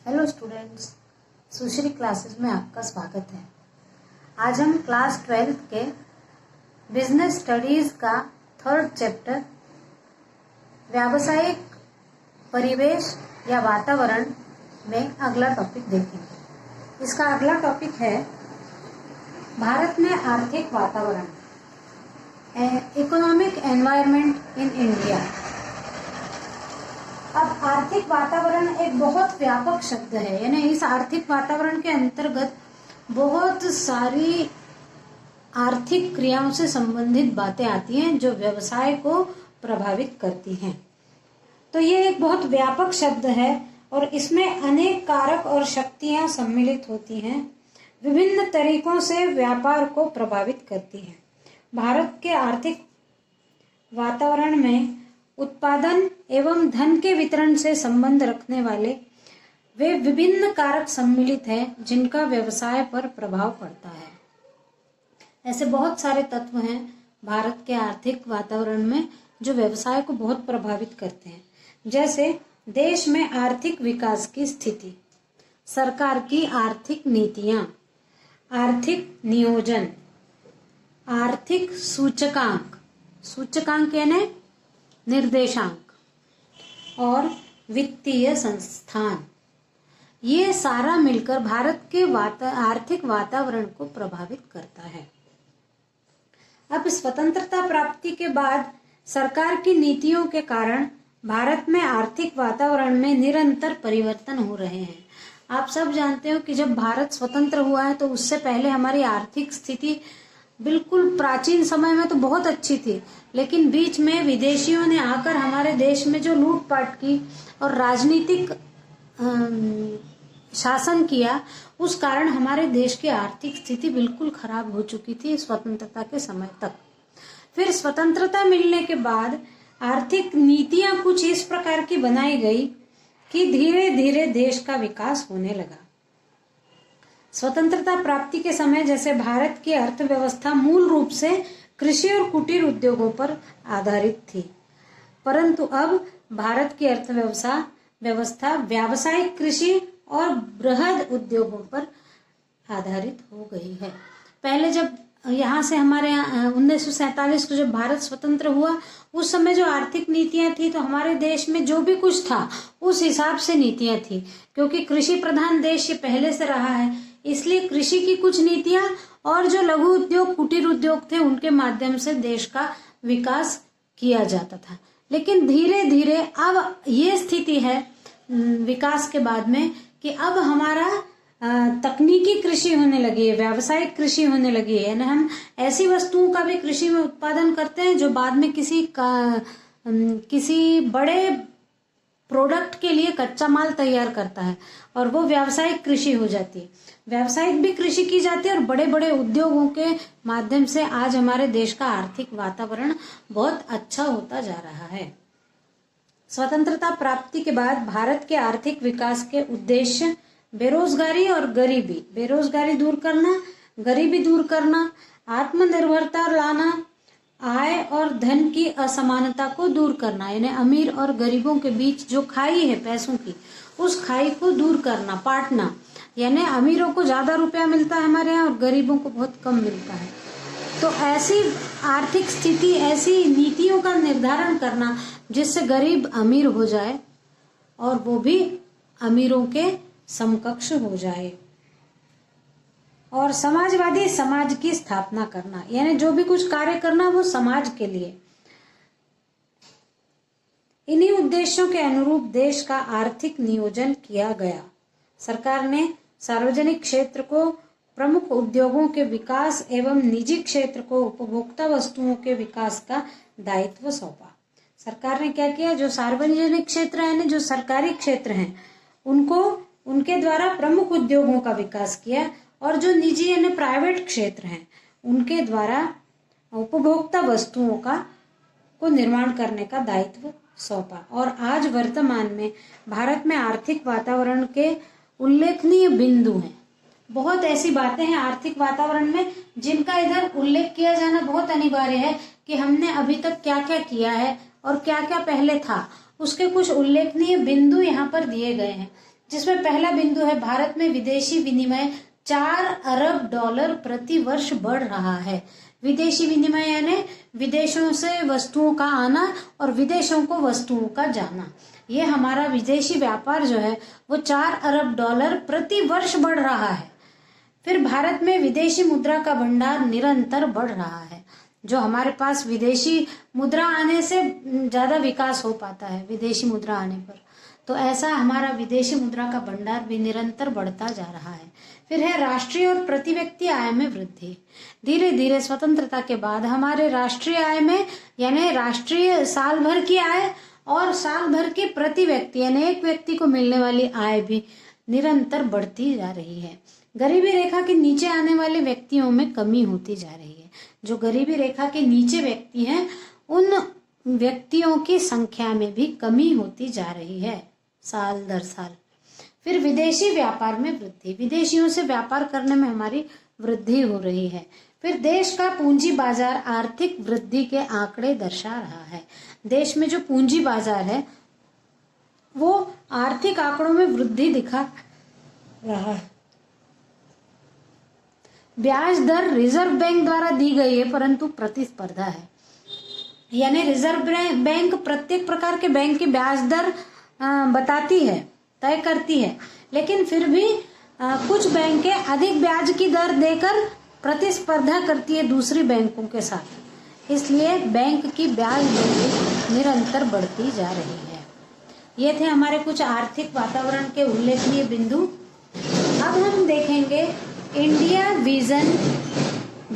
Hello students, सुश्री classes में आपका स्वागत है। आज हम क्लास 12th के बिजनेस स्टडीज का 3rd चैप्टर व्यावसायिक परिवेश या वातावरण में अगला टॉपिक देखेंगे। इसका अगला टॉपिक है भारत में आर्थिक वातावरण, इकोनॉमिक एनवायरनमेंट इन इंडिया। अब आर्थिक वातावरण एक बहुत व्यापक शब्द है, यानी इस आर्थिक वातावरण के अंतर्गत बहुत सारी आर्थिक क्रियाओं से संबंधित बातें आती हैं जो व्यवसाय को प्रभावित करती हैं। तो ये एक बहुत व्यापक शब्द है और इसमें अनेक कारक और शक्तियां सम्मिलित होती हैं, विभिन्न तरीकों से व्यापार को प्रभावित करती हैं। भारत के आर्थिक वातावरण में उत्पादन एवं धन के वितरण से संबंध रखने वाले वे विभिन्न कारक सम्मिलित हैं जिनका व्यवसाय पर प्रभाव पड़ता है। ऐसे बहुत सारे तत्व हैं भारत के आर्थिक वातावरण में जो व्यवसाय को बहुत प्रभावित करते हैं, जैसे देश में आर्थिक विकास की स्थिति, सरकार की आर्थिक नीतियां, आर्थिक नियोजन, आर्थिक सूचकांक, सूचकांक यानी निर्देशांक, और वित्तीय संस्थान। ये सारा मिलकर भारत के आर्थिक वातावरण को प्रभावित करता है। अब स्वतंत्रता प्राप्ति के बाद सरकार की नीतियों के कारण भारत में आर्थिक वातावरण में निरंतर परिवर्तन हो रहे हैं। आप सब जानते हो कि जब भारत स्वतंत्र हुआ है तो उससे पहले हमारी आर्थिक स्थिति बिल्कुल प्राचीन समय में तो बहुत अच्छी थी, लेकिन बीच में विदेशियों ने आकर हमारे देश में जो लूटपाट की और राजनीतिक शासन किया, उस कारण हमारे देश की आर्थिक स्थिति बिल्कुल खराब हो चुकी थी स्वतंत्रता के समय तक। फिर स्वतंत्रता मिलने के बाद आर्थिक नीतियां कुछ इस प्रकार की बनाई गई कि धीरे धीरे देश का विकास होने लगा। स्वतंत्रता प्राप्ति के समय जैसे भारत की अर्थव्यवस्था मूल रूप से कृषि और कुटीर उद्योगों पर आधारित थी, परंतु अब भारत की अर्थव्यवस्था व्यावसायिक कृषि और बृहद उद्योगों पर आधारित हो गई है। पहले जब यहाँ से हमारे 1947 को जब भारत स्वतंत्र हुआ, उस समय जो आर्थिक नीतियां थी तो हमारे देश में जो भी कुछ था उस हिसाब से नीतियां थी, क्योंकि कृषि प्रधान देश ये पहले से रहा है, इसलिए कृषि की कुछ नीतियां और जो लघु उद्योग कुटीर उद्योग थे उनके माध्यम से देश का विकास किया जाता था। लेकिन धीरे धीरे अब ये स्थिति है विकास के बाद में कि अब हमारा तकनीकी कृषि होने लगी है, व्यावसायिक कृषि होने लगी है, यानी हम ऐसी वस्तुओं का भी कृषि में उत्पादन करते हैं जो बाद में किसी बड़े प्रोडक्ट के लिए कच्चा माल तैयार करता है और वो व्यावसायिक कृषि हो जाती है। व्यावसायिक भी कृषि की जाती है और बड़े बड़े उद्योगों के माध्यम से आज हमारे देश का आर्थिक वातावरण बहुत अच्छा होता जा रहा है। स्वतंत्रता प्राप्ति के बाद भारत के आर्थिक विकास के उद्देश्य बेरोजगारी और गरीबी, बेरोजगारी दूर करना, गरीबी दूर करना, आत्मनिर्भरता लाना, आय और धन की असमानता को दूर करना, यानी अमीर और गरीबों के बीच जो खाई है पैसों की, उस खाई को दूर करना, पाटना, यानी अमीरों को ज्यादा रुपया मिलता है हमारे यहाँ और गरीबों को बहुत कम मिलता है। तो ऐसी आर्थिक स्थिति, ऐसी नीतियों का निर्धारण करना जिससे गरीब अमीर हो जाए और वो भी अमीरों के समकक्ष हो जाए, और समाजवादी समाज की स्थापना करना, यानी जो भी कुछ कार्य करना वो समाज के लिए। इन्हीं उद्देश्यों के अनुरूप देश का आर्थिक नियोजन किया गया। सरकार ने सार्वजनिक क्षेत्र को प्रमुख उद्योगों के विकास एवं निजी क्षेत्र को उपभोक्ता वस्तुओं के विकास का दायित्व सौंपा। सरकार ने क्या किया, जो सार्वजनिक क्षेत्र है, जो सरकारी क्षेत्र हैं, उनको उनके द्वारा प्रमुख उद्योगों का विकास किया, और जो निजी यानी प्राइवेट क्षेत्र हैं उनके द्वारा उपभोक्ता वस्तुओं को निर्माण करने का दायित्व सौंपा। और आज वर्तमान में भारत में आर्थिक वातावरण के उल्लेखनीय बिंदु हैं। बहुत ऐसी बातें हैं आर्थिक वातावरण में जिनका इधर उल्लेख किया जाना बहुत अनिवार्य है कि हमने अभी तक क्या क्या किया है और क्या क्या पहले था, उसके कुछ उल्लेखनीय बिंदु यहाँ पर दिए गए हैं। जिसमें पहला बिंदु है भारत में विदेशी विनिमय 4 अरब डॉलर प्रति वर्ष बढ़ रहा है। विदेशी विनिमय यानी विदेशों से वस्तुओं का आना और विदेशों को वस्तुओं का जाना। ये हमारा विदेशी व्यापार जो है वो 4 अरब डॉलर प्रति वर्ष बढ़ रहा है। फिर भारत में विदेशी मुद्रा का भंडार निरंतर बढ़ रहा है। जो हमारे पास विदेशी मुद्रा आने से ज्यादा विकास हो पाता है विदेशी मुद्रा आने पर, तो ऐसा हमारा विदेशी मुद्रा का भंडार भी निरंतर बढ़ता जा रहा है। फिर है राष्ट्रीय और प्रति व्यक्ति आय में वृद्धि। धीरे धीरे स्वतंत्रता के बाद हमारे राष्ट्रीय आय में यानी राष्ट्रीय साल भर की आय और साल भर की प्रति व्यक्ति यानी एक व्यक्ति को मिलने वाली आय भी निरंतर बढ़ती जा रही है। गरीबी रेखा के नीचे आने वाले व्यक्तियों में कमी होती जा रही है। जो गरीबी रेखा के नीचे व्यक्ति हैं उन व्यक्तियों की संख्या में भी कमी होती जा रही है साल दर साल। फिर विदेशी व्यापार में वृद्धि। विदेशियों से व्यापार करने में हमारी वृद्धि हो रही है। फिर देश का पूंजी बाजार आर्थिक वृद्धि के आंकड़े दर्शा रहा है। देश में जो पूंजी बाजार है वो आर्थिक आंकड़ों में वृद्धि दिखा रहा है। ब्याज दर रिजर्व बैंक द्वारा दी गई है परंतु प्रतिस्पर्धा है, यानी रिजर्व बैंक प्रत्येक प्रकार के बैंक की ब्याज दर बताती है, तय करती है, लेकिन फिर भी कुछ बैंकें अधिक ब्याज की दर देकर प्रतिस्पर्धा करती है दूसरी बैंकों के साथ। इसलिए बैंक की ब्याज दर निरंतर बढ़ती जा रही है। ये थे हमारे कुछ आर्थिक वातावरण के उल्लेखनीय बिंदु। अब हम देखेंगे इंडिया विजन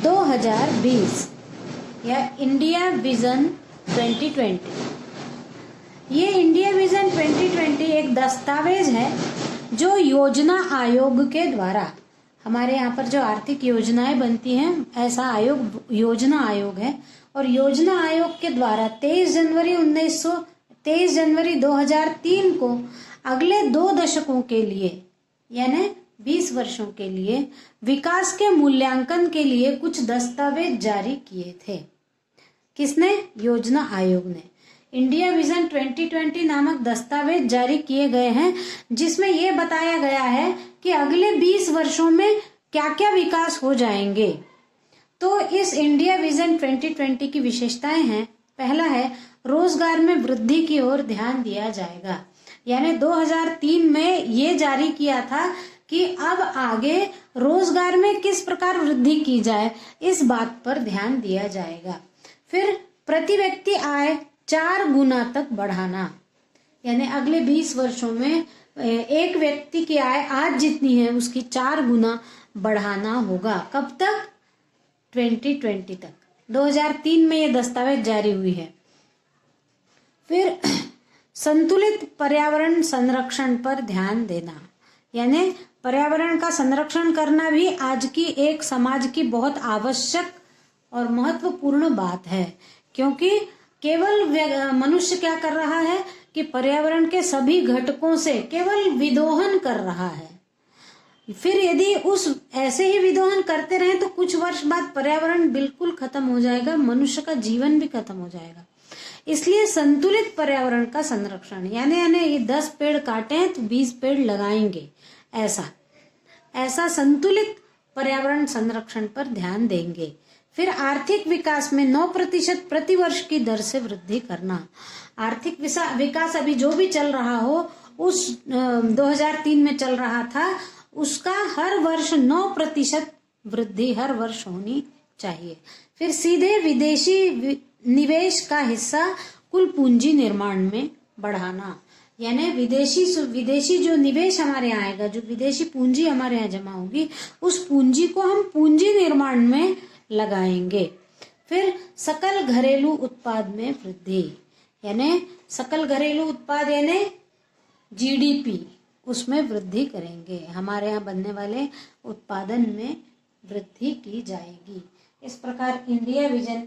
2020 या इंडिया विजन 2020। ये इंडिया विजन 2020 एक दस्तावेज है जो योजना आयोग के द्वारा, हमारे यहाँ पर जो आर्थिक योजनाएं बनती हैं ऐसा आयोग योजना आयोग है, और योजना आयोग के द्वारा 23 जनवरी 2003 को अगले 2 दशकों के लिए यानी 20 वर्षों के लिए विकास के मूल्यांकन के लिए कुछ दस्तावेज जारी किए थे। किसने? योजना आयोग ने। इंडिया विजन 2020 नामक दस्तावेज जारी किए गए हैं जिसमें यह बताया गया है कि अगले 20 वर्षों में क्या क्या विकास हो जाएंगे। तो इस इंडिया विजन 2020 की विशेषताएं हैं। पहला है रोजगार में वृद्धि की ओर ध्यान दिया जाएगा, यानी 2003 में ये जारी किया था कि अब आगे रोजगार में किस प्रकार वृद्धि की जाए इस बात पर ध्यान दिया जाएगा। फिर प्रति व्यक्ति आय 4 गुना तक बढ़ाना, यानी अगले 20 वर्षों में एक व्यक्ति की आय आज जितनी है उसकी 4 गुना बढ़ाना होगा। कब तक? 2020 तक। 2003 में ये दस्तावेज जारी हुई है। फिर संतुलित पर्यावरण संरक्षण पर ध्यान देना, यानी पर्यावरण का संरक्षण करना भी आज की एक समाज की बहुत आवश्यक और महत्वपूर्ण बात है, क्योंकि केवल मनुष्य क्या कर रहा है कि पर्यावरण के सभी घटकों से केवल विदोहन कर रहा है। फिर यदि उस ऐसे ही विदोहन करते रहे तो कुछ वर्ष बाद पर्यावरण बिल्कुल खत्म हो जाएगा, मनुष्य का जीवन भी खत्म हो जाएगा। इसलिए संतुलित पर्यावरण का संरक्षण यानी 10 पेड़ काटे तो 20 पेड़ लगाएंगे, ऐसा संतुलित पर्यावरण संरक्षण पर ध्यान देंगे। फिर आर्थिक विकास में 9% प्रति वर्ष की दर से वृद्धि करना। आर्थिक विकास अभी जो भी चल रहा हो उस 2003 में चल रहा था उसका हर वर्ष 9% वृद्धि हर वर्ष होनी चाहिए। फिर सीधे विदेशी निवेश का हिस्सा कुल पूंजी निर्माण में बढ़ाना, यानी विदेशी जो निवेश हमारे यहाँ आएगा, जो विदेशी पूंजी हमारे यहाँ जमा होगी उस पूंजी को हम पूंजी निर्माण में लगाएंगे। फिर सकल घरेलू उत्पाद में वृद्धि, यानी सकल घरेलू उत्पाद यानी जीडीपी, उसमें वृद्धि करेंगे। हमारे यहाँ बनने वाले उत्पादन में वृद्धि की जाएगी। इस प्रकार इंडिया विजन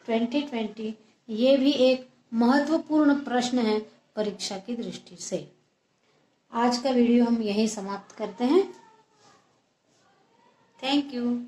2020 ये भी एक महत्वपूर्ण प्रश्न है परीक्षा की दृष्टि से। आज का वीडियो हम यहीं समाप्त करते हैं। Thank you.